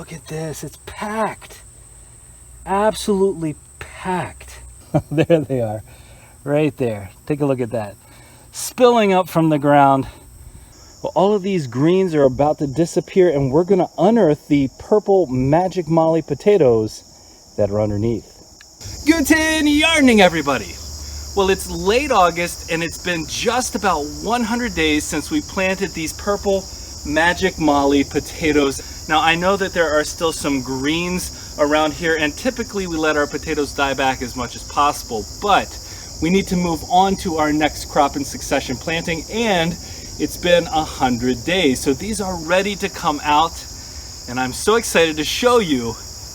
look at this. It's packed. Absolutely packed. There they are, right there. Take a look at that. Spilling up from the ground. Well, all of these greens are about to disappear, and we're going to unearth the purple Magic Molly potatoes that are underneath. Guten Yardening, everybody. Well, it's late August, and it's been just about 100 days since we planted these purple Magic Molly potatoes. Now, I know that there are still some greens around here, and typically we let our potatoes die back as much as possible, but we need to move on to our next crop in succession planting, and it's been 100 days. So these are ready to come out, and I'm so excited to show you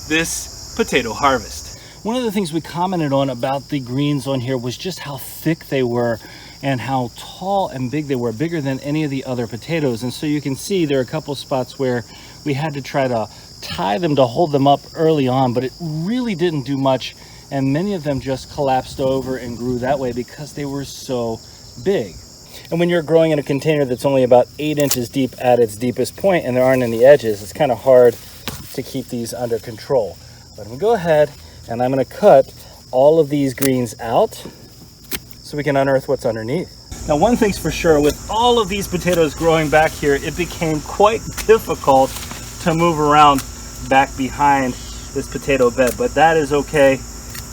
this potato harvest. One of the things we commented on about the greens on here was just how thick they were and how tall and big they were, bigger than any of the other potatoes. And so you can see there are a couple spots where we had to try to tie them to hold them up early on, but it really didn't do much. And many of them just collapsed over and grew that way because they were so big. And when you're growing in a container that's only about 8 inches deep at its deepest point and there aren't any edges, it's kind of hard to keep these under control. But I'm gonna go ahead and I'm going to cut all of these greens out so we can unearth what's underneath. Now, one thing's for sure, with all of these potatoes growing back here, it became quite difficult to move around back behind this potato bed, but that is okay.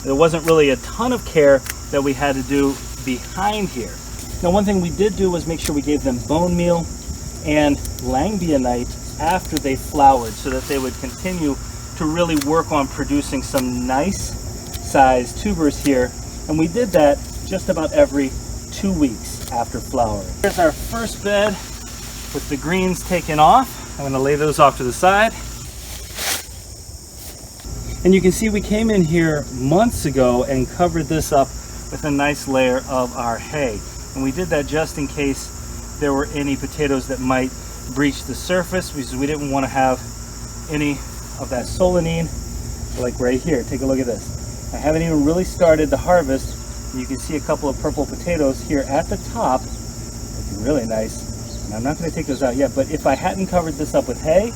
There wasn't really a ton of care that we had to do behind here. Now, one thing we did do was make sure we gave them bone meal and langbianite after they flowered so that they would continue to really work on producing some nice sized tubers here. And we did that just about every 2 weeks after flowering. Here's our first bed with the greens taken off. I'm gonna lay those off to the side. And you can see we came in here months ago and covered this up with a nice layer of our hay. And we did that just in case there were any potatoes that might breach the surface, because we didn't want to have any of that solanine, like right here. Take a look at this. I haven't even really started the harvest, and you can see a couple of purple potatoes here at the top, looking really nice. And I'm not going to take those out yet, but if I hadn't covered this up with hay,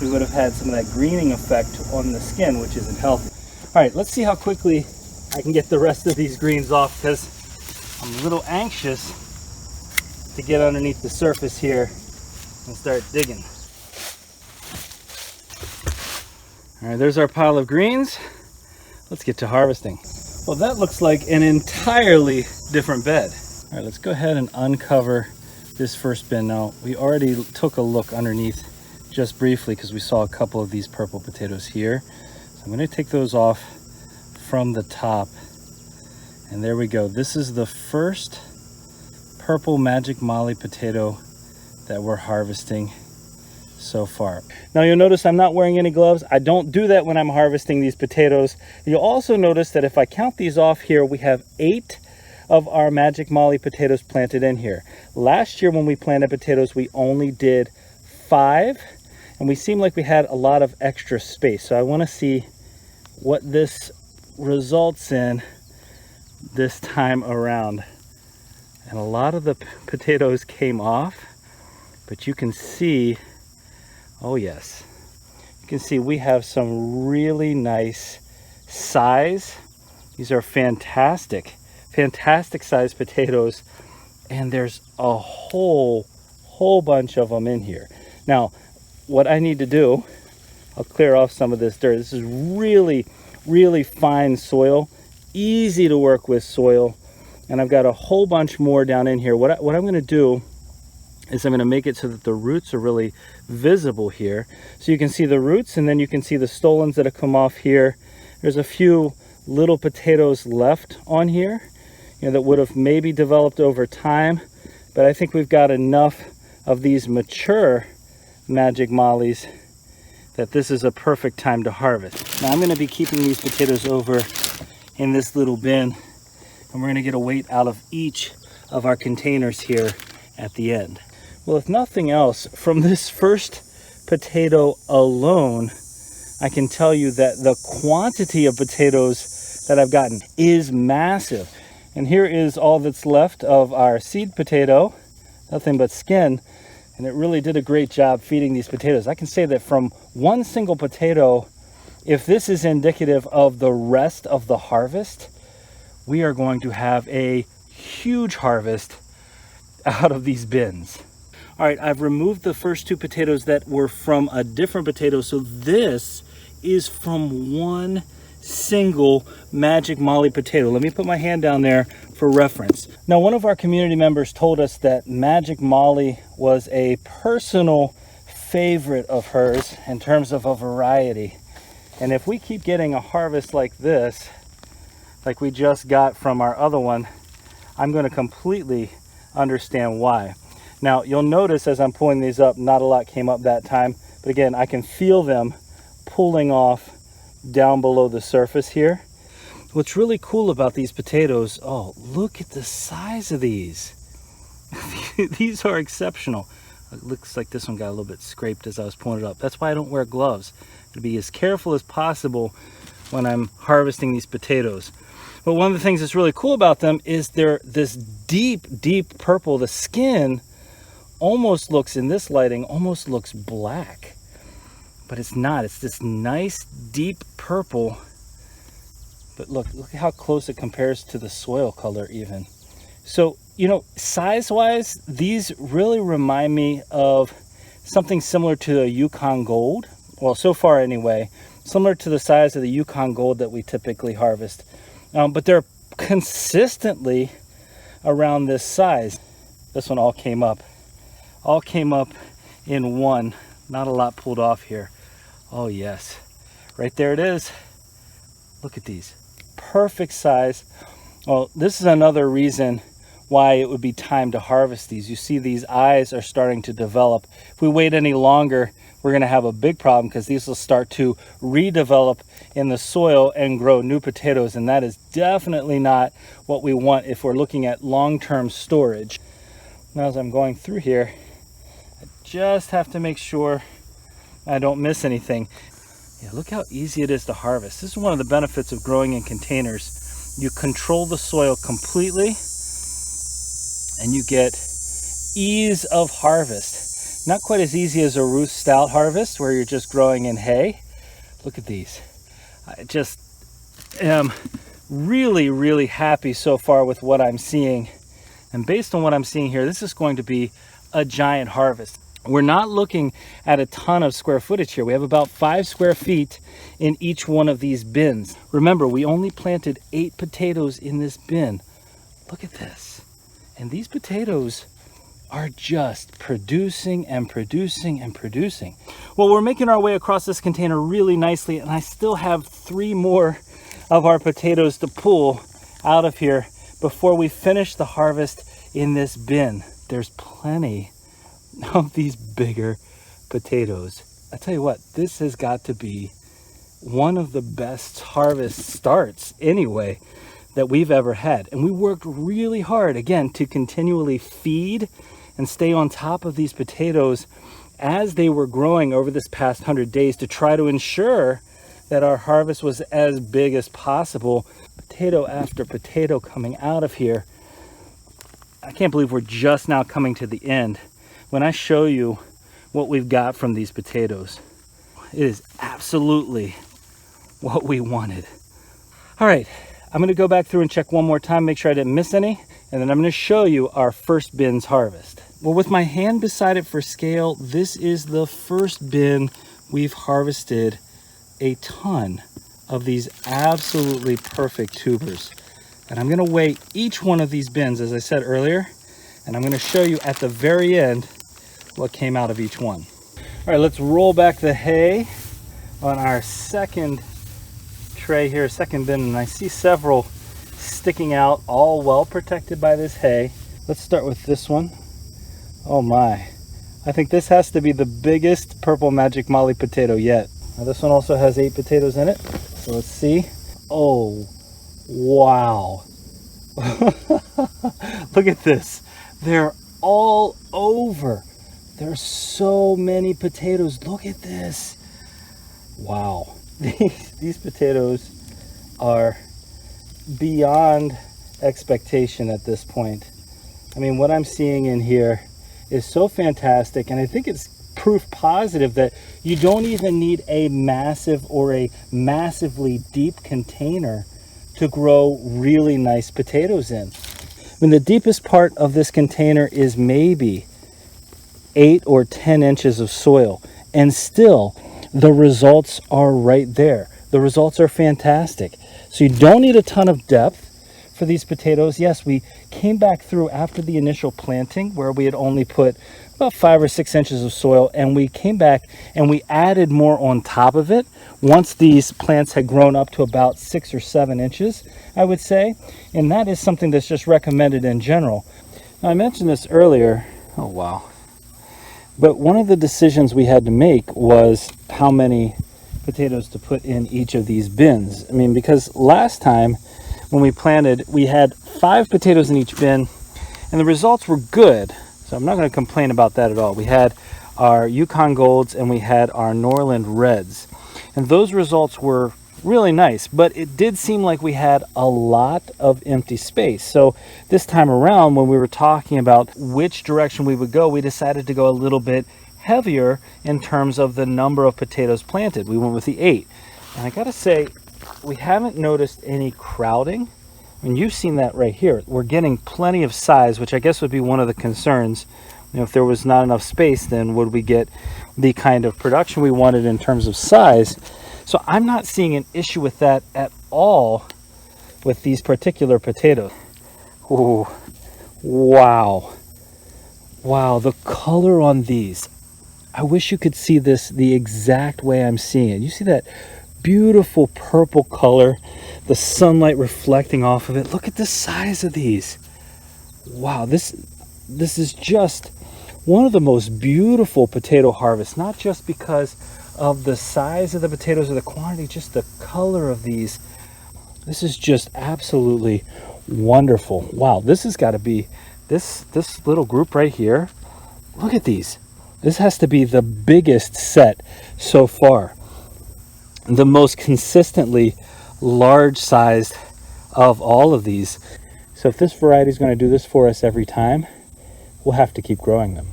we would have had some of that greening effect on the skin, which isn't healthy. All right, let's see how quickly I can get the rest of these greens off, because I'm a little anxious to get underneath the surface here and start digging. All right, there's our pile of greens. Let's get to harvesting. Well, that looks like an entirely different bed. All right, let's go ahead and uncover this first bin. Now, we already took a look underneath just briefly because we saw a couple of these purple potatoes here. So I'm gonna take those off from the top. And there we go. This is the first purple Magic Molly potato that we're harvesting so far. Now, you'll notice I'm not wearing any gloves. I don't do that when I'm harvesting these potatoes. You'll also notice that if I count these off here, we have 8 of our Magic Molly potatoes planted in here. Last year when we planted potatoes, we only did 5, and we seemed like we had a lot of extra space. So I want to see what this results in this time around. And a lot of the potatoes came off, but you can see, oh yes, you can see we have some really nice size. These are fantastic size potatoes, and there's a whole bunch of them in here. Now, what I need to do, I'll clear off some of this dirt. This is really fine soil, easy to work with soil, and I've got a whole bunch more down in here. What I'm going to do is I'm going to make it so that the roots are really visible here, so you can see the roots, and then you can see the stolons that have come off here. There's a few little potatoes left on here, you know, that would have maybe developed over time, but I think we've got enough of these mature Magic Mollies that this is a perfect time to harvest. Now, I'm going to be keeping these potatoes over in this little bin, and we're going to get a weight out of each of our containers here at the end. Well, if nothing else, from this first potato alone, I can tell you that the quantity of potatoes that I've gotten is massive. And here is all that's left of our seed potato, nothing but skin. and it really did a great job feeding these potatoes. I can say that from one single potato, if this is indicative of the rest of the harvest, we are going to have a huge harvest out of these bins. All right, I've removed the first two potatoes that were from a different potato. So this is from one single Magic Molly potato. Let me put my hand down there for reference. Now, one of our community members told us that Magic Molly was a personal favorite of hers in terms of a variety. And if we keep getting a harvest like this, like we just got from our other one, I'm going to completely understand why. Now, you'll notice as I'm pulling these up, not a lot came up that time. But again, I can feel them pulling off down below the surface here. What's really cool about these potatoes, oh, look at the size of these. These are exceptional. It looks like this one got a little bit scraped as I was pulling it up. That's why I don't wear gloves. To be as careful as possible when I'm harvesting these potatoes. But one of the things that's really cool about them is they're this deep, deep purple. The skin almost looks, in this lighting, almost looks black. But it's not. It's this nice, deep purple. But look how close it compares to the soil color even. So, you know, size-wise, these really remind me of something similar to a Yukon Gold. Well, so far anyway, similar to the size of the Yukon Gold that we typically harvest. But they're consistently around this size. This one all came up in one. Not a lot pulled off here. Oh yes, right there it is. Look at these, perfect size. Well, this is another reason why it would be time to harvest these. You see these eyes are starting to develop. If we wait any longer, we're going to have a big problem because these will start to redevelop in the soil and grow new potatoes, and that is definitely not what we want if we're looking at long-term storage. Now, as I'm going through here, I just have to make sure I don't miss anything. Yeah, look how easy it is to harvest. This is one of the benefits of growing in containers. You control the soil completely and you get ease of harvest. Not quite as easy as a Ruth Stout harvest where you're just growing in hay. Look at these. I just am really, really happy so far with what I'm seeing. And based on what I'm seeing here, this is going to be a giant harvest. We're not looking at a ton of square footage here. We have about 5 square feet in each one of these bins. Remember, we only planted 8 potatoes in this bin. Look at this. And these potatoes are just producing and producing and producing. Well, we're making our way across this container really nicely, and I still have 3 more of our potatoes to pull out of here before we finish the harvest in this bin. There's plenty of these bigger potatoes. I tell you what, this has got to be one of the best harvest starts anyway that we've ever had. And we worked really hard, again, to continually feed and stay on top of these potatoes as they were growing over this past 100 days to try to ensure that our harvest was as big as possible. Potato after potato coming out of here. I can't believe we're just now coming to the end. When I show you what we've got from these potatoes, it is absolutely what we wanted. All right, I'm gonna go back through and check one more time, make sure I didn't miss any, and then I'm gonna show you our first bin's harvest. Well, with my hand beside it for scale, this is the first bin we've harvested a ton of these absolutely perfect tubers. And I'm gonna weigh each one of these bins, as I said earlier, and I'm gonna show you at the very end what came out of each one. All right, let's roll back the hay on our second tray here, second bin, and I see several sticking out, all well protected by this hay. Let's start with this one. Oh my, I think this has to be the biggest purple Magic Molly potato yet. Now this one also has 8 potatoes in it, so let's see. Oh, wow. Look at this. They're all over. There's so many potatoes. Look at this. Wow. These potatoes are beyond expectation at this point. I mean, what I'm seeing in here is so fantastic, and I think it's proof positive that you don't even need a massive or a massively deep container to grow really nice potatoes in. I mean, the deepest part of this container is maybe 8 or 10 inches of soil, and still the results are right there. The results are fantastic. So you don't need a ton of depth for these potatoes. Yes, we came back through after the initial planting where we had only put about 5 or 6 inches of soil, and we came back and we added more on top of it once these plants had grown up to about 6 or 7 inches, I would say. And that is something that's just recommended in general. Now, I mentioned this earlier. Oh wow. But one of the decisions we had to make was how many potatoes to put in each of these bins. I mean, because last time when we planted, we had 5 potatoes in each bin, and the results were good. So I'm not going to complain about that at all. We had our Yukon Golds and we had our Norland Reds, and those results were really nice, but it did seem like we had a lot of empty space. So this time around, when we were talking about which direction we would go, we decided to go a little bit heavier in terms of the number of potatoes planted. We went with the 8, and I gotta say, we haven't noticed any crowding. I mean, you've seen that right here. We're getting plenty of size, which I guess would be one of the concerns. You know, if there was not enough space, then would we get the kind of production we wanted in terms of size? So I'm not seeing an issue with that at all with these particular potatoes. Ooh, wow. Wow, the color on these. I wish you could see this the exact way I'm seeing it. You see that beautiful purple color, the sunlight reflecting off of it. Look at the size of these. Wow, this is just one of the most beautiful potato harvests, not just because of the size of the potatoes or the quantity, just the color of these. This is just absolutely wonderful. Wow, this has got to be this little group right here. Look at these. This has to be the biggest set so far, the most consistently large sized of all of these. So if this variety is going to do this for us every time, we'll have to keep growing them.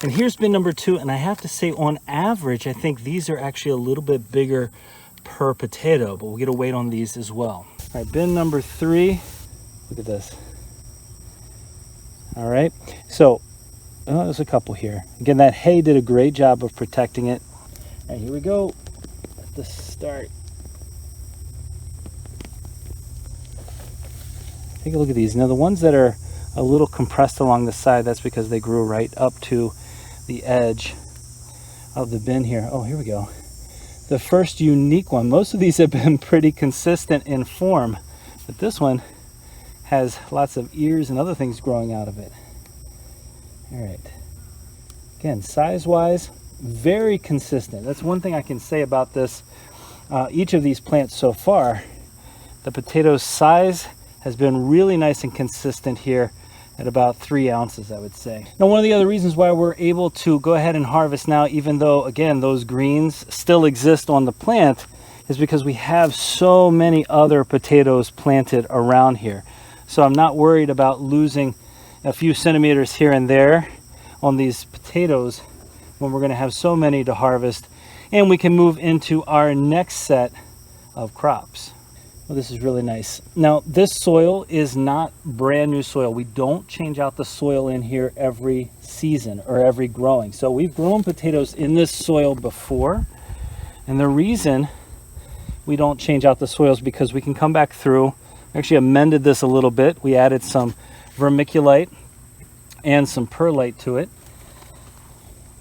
And here's bin number 2, and I have to say, on average, I think these are actually a little bit bigger per potato, but we'll get a weight on these as well. All right, bin number 3, look at this. All right, so there's a couple here. Again, that hay did a great job of protecting it. All right, here we go at the start. Take a look at these. Now, the ones that are a little compressed along the side, that's because they grew right up to the edge of the bin here. Oh, here we go. The first unique one. Most of these have been pretty consistent in form, but this one has lots of ears and other things growing out of it. All right. Again, size-wise, very consistent. That's one thing I can say about this. Each of these plants so far, the potato size has been really nice and consistent here at about 3 ounces, I would say. Now, one of the other reasons why we're able to go ahead and harvest now, even though, again, those greens still exist on the plant, is because we have so many other potatoes planted around here. So I'm not worried about losing a few centimeters here and there on these potatoes when we're going to have so many to harvest, and we can move into our next set of crops. Well, this is really nice. Now, this soil is not brand new soil. We don't change out the soil in here every season or every growing. So we've grown potatoes in this soil before, and the reason we don't change out the soil is because we can come back through. We actually amended this a little bit. We added some vermiculite and some perlite to it,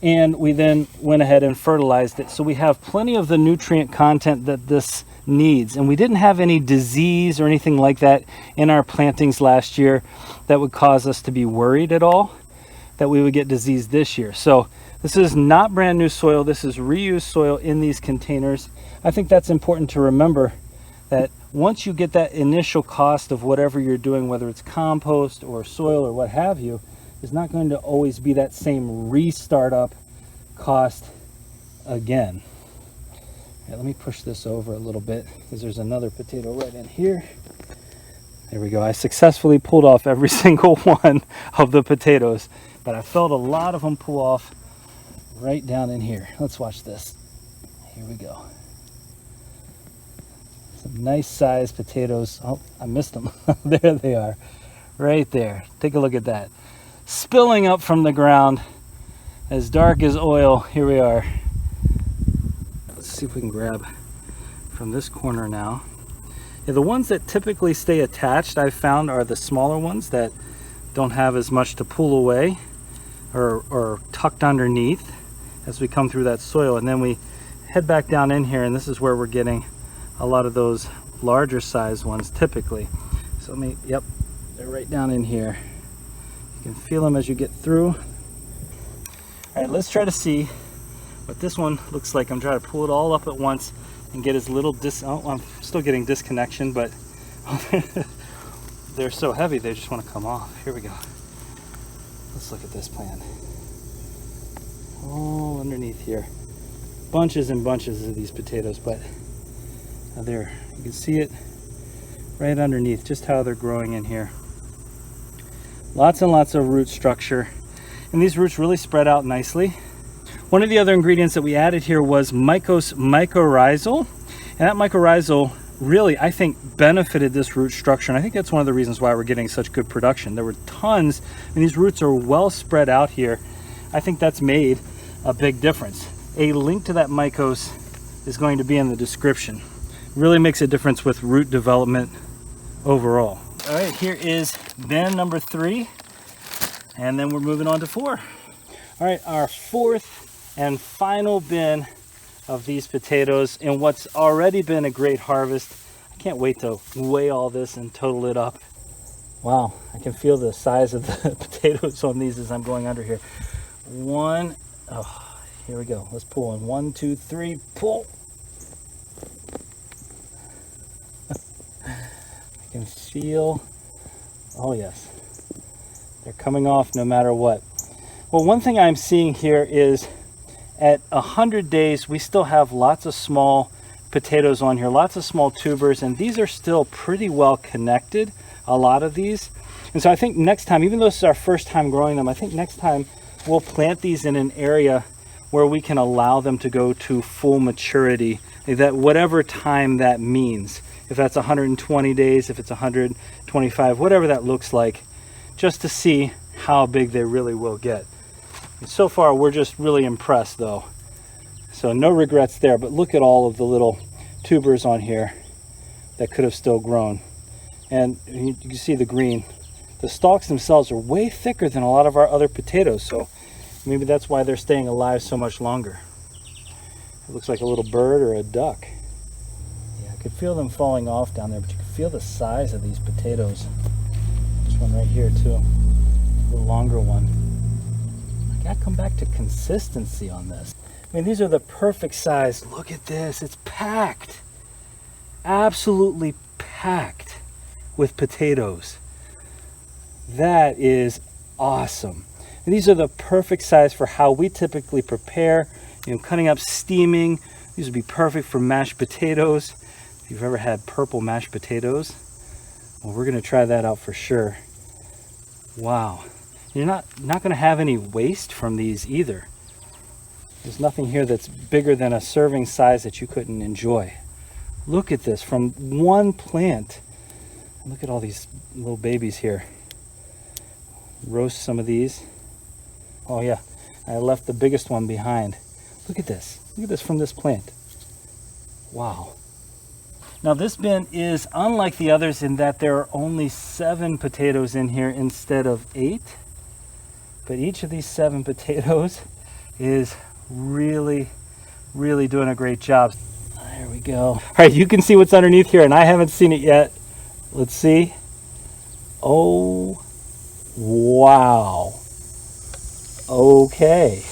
and we then went ahead and fertilized it. So we have plenty of the nutrient content that this needs, and we didn't have any disease or anything like that in our plantings last year that would cause us to be worried at all that we would get disease this year. So this is not brand new soil. This is reused soil in these containers. I think that's important to remember, that once you get that initial cost of whatever you're doing, whether it's compost or soil or what have you, is not going to always be that same restart up cost again. Right, let me push this over a little bit because there's another potato right in here. There we go. I successfully pulled off every single one of the potatoes. but I felt a lot of them pull off right down in here. Let's watch this. Here we go. Some nice sized potatoes. Oh, I missed them. There they are, right there. Take a look at that. Spilling up from the ground, as dark as oil. Here we are. Let's see if we can grab from this corner now. Yeah, the ones that typically stay attached, I've found, are the smaller ones that don't have as much to pull away or tucked underneath as we come through that soil. And then we head back down in here, and this is where we're getting a lot of those larger size ones typically. So let me, yep, they're right down in here. You can feel them as you get through. All right, let's try to see what this one looks like. I'm trying to pull it all up at once and get as little oh, I'm still getting disconnection, but they're so heavy they just want to come off. Here we go. Let's look at this plant. All underneath here. Bunches and bunches of these potatoes, but there, you can see it right underneath, just how they're growing in here. Lots and lots of root structure, and these roots really spread out nicely. One of the other ingredients that we added here was mycos mycorrhizal, and that mycorrhizal really, I think, benefited this root structure, and I think that's one of the reasons why we're getting such good production. There were tons, and these roots are well spread out here. I think that's made a big difference. A link to that mycos is going to be in the description. Really makes a difference with root development overall. All right, here is bin number 3, and then we're moving on to 4. All right, our 4th and final bin of these potatoes in what's already been a great harvest. I can't wait to weigh all this and total it up. Wow, I can feel the size of the potatoes on these as I'm going under here. Here we go. Let's pull in 1, 2, 3, pull. I can feel, oh yes, they're coming off no matter what. Well, one thing I'm seeing here is at 100 days, we still have lots of small potatoes on here, lots of small tubers, and these are still pretty well connected, a lot of these. And so I think next time, even though this is our first time growing them, I think next time we'll plant these in an area where we can allow them to go to full maturity, that whatever time that means. If that's 120 days, if it's 125, whatever that looks like, just to see how big they really will get. And so far, we're just really impressed though. So no regrets there, but look at all of the little tubers on here that could have still grown. And you can see the green. The stalks themselves are way thicker than a lot of our other potatoes, so maybe that's why they're staying alive so much longer. It looks like a little bird or a duck. Yeah, I could feel them falling off down there, but you can feel the size of these potatoes. This one right here too, a little longer one. I gotta come back to consistency on this. I mean, these are the perfect size. Look at this, it's packed. Absolutely packed with potatoes. That is awesome. And these are the perfect size for how we typically prepare, cutting up, steaming. These would be perfect for mashed potatoes. If you've ever had purple mashed potatoes, well, we're gonna try that out for sure. Wow. You're not gonna have any waste from these either. There's nothing here that's bigger than a serving size that you couldn't enjoy. Look at this from one plant. Look at all these little babies here. Roast some of these. Oh yeah, I left the biggest one behind. Look at this. Look at this from this plant. Wow. Now this bin is unlike the others in that there are only 7 potatoes in here instead of 8. But each of these 7 potatoes is really, really doing a great job. There we go. All right, you can see what's underneath here, and I haven't seen it yet. Let's see. Oh, wow. Okay.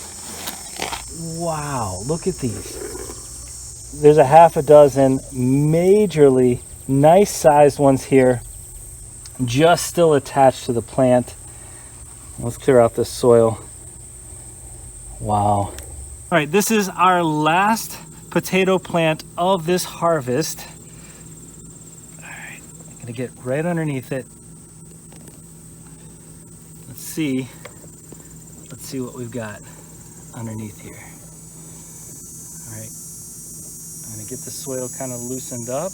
Wow, look at these. There's a half a dozen majorly nice sized ones here, just still attached to the plant. Let's clear out this soil. Wow. All right, this is our last potato plant of this harvest. All right, I'm gonna get right underneath it. Let's see see what we've got underneath here. All right, I'm gonna get the soil kind of loosened up.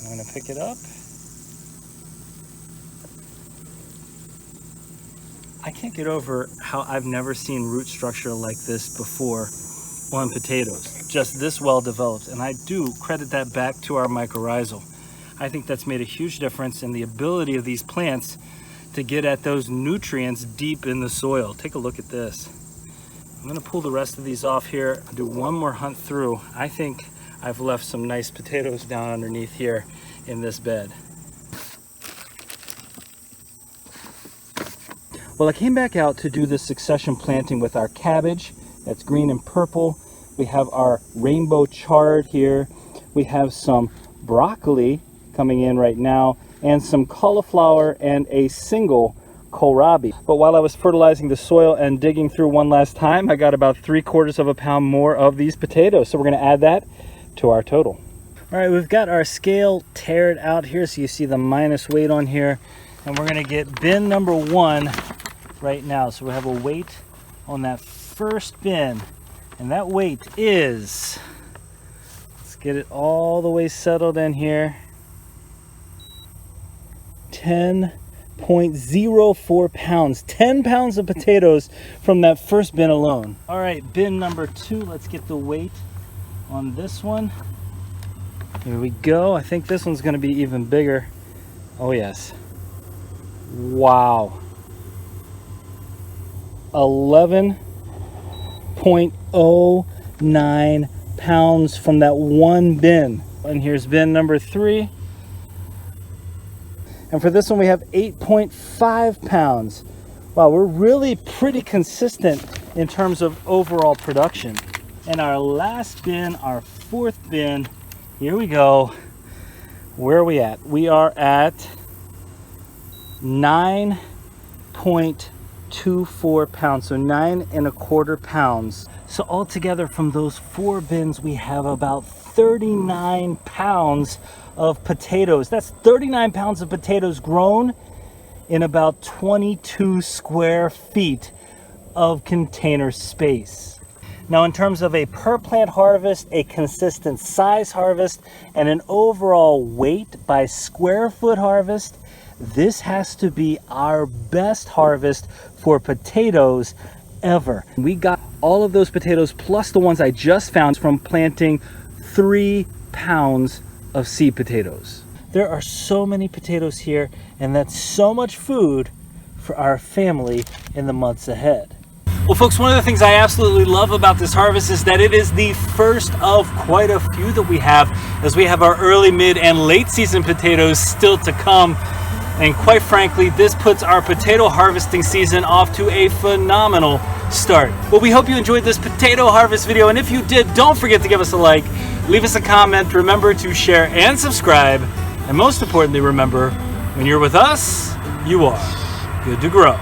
I'm gonna pick it up. I can't get over how I've never seen root structure like this before on potatoes, just this well developed. And I do credit that back to our mycorrhizal. I think that's made a huge difference in the ability of these plants to get at those nutrients deep in the soil. Take a look at this. I'm gonna pull the rest of these off here, do one more hunt through. I think I've left some nice potatoes down underneath here in this bed. Well, I came back out to do this succession planting with our cabbage. That's green and purple. We have our rainbow chard here. We have some broccoli coming in right now, and some cauliflower and a single kohlrabi. But while I was fertilizing the soil and digging through one last time, I got about 3/4 of a pound more of these potatoes. So we're gonna add that to our total. All right, we've got our scale tared out here, so you see the minus weight on here. And we're gonna get bin number 1 right now. So we have a weight on that first bin, and that weight is, let's get it all the way settled in here, 10.04 pounds. 10 pounds of potatoes from that first bin alone. All right, bin number 2, let's get the weight on this one. Here we go. I think this one's gonna be even bigger. Oh yes. Wow. 11.09 pounds from that one bin. And here's bin number 3. And for this one, we have 8.5 pounds. Wow, we're really pretty consistent in terms of overall production. And our last bin, our 4th bin, here we go. Where are we at? We are at 9.24 pounds, so 9.25 pounds. So altogether from those 4 bins, we have about 39 pounds of potatoes. That's 39 pounds of potatoes grown in about 22 square feet of container space. Now, in terms of a per plant harvest, a consistent size harvest, and an overall weight by square foot harvest, this has to be our best harvest for potatoes ever. We got all of those potatoes plus the ones I just found from planting 3 pounds of seed potatoes. There are so many potatoes here, and that's so much food for our family in the months ahead. Well, folks, one of the things I absolutely love about this harvest is that it is the first of quite a few that we have, as we have our early, mid, and late season potatoes still to come. And quite frankly, this puts our potato harvesting season off to a phenomenal start. Well, we hope you enjoyed this potato harvest video, and if you did, don't forget to give us a like, leave us a comment, remember to share and subscribe, and most importantly, remember, when you're with us, you are good to grow.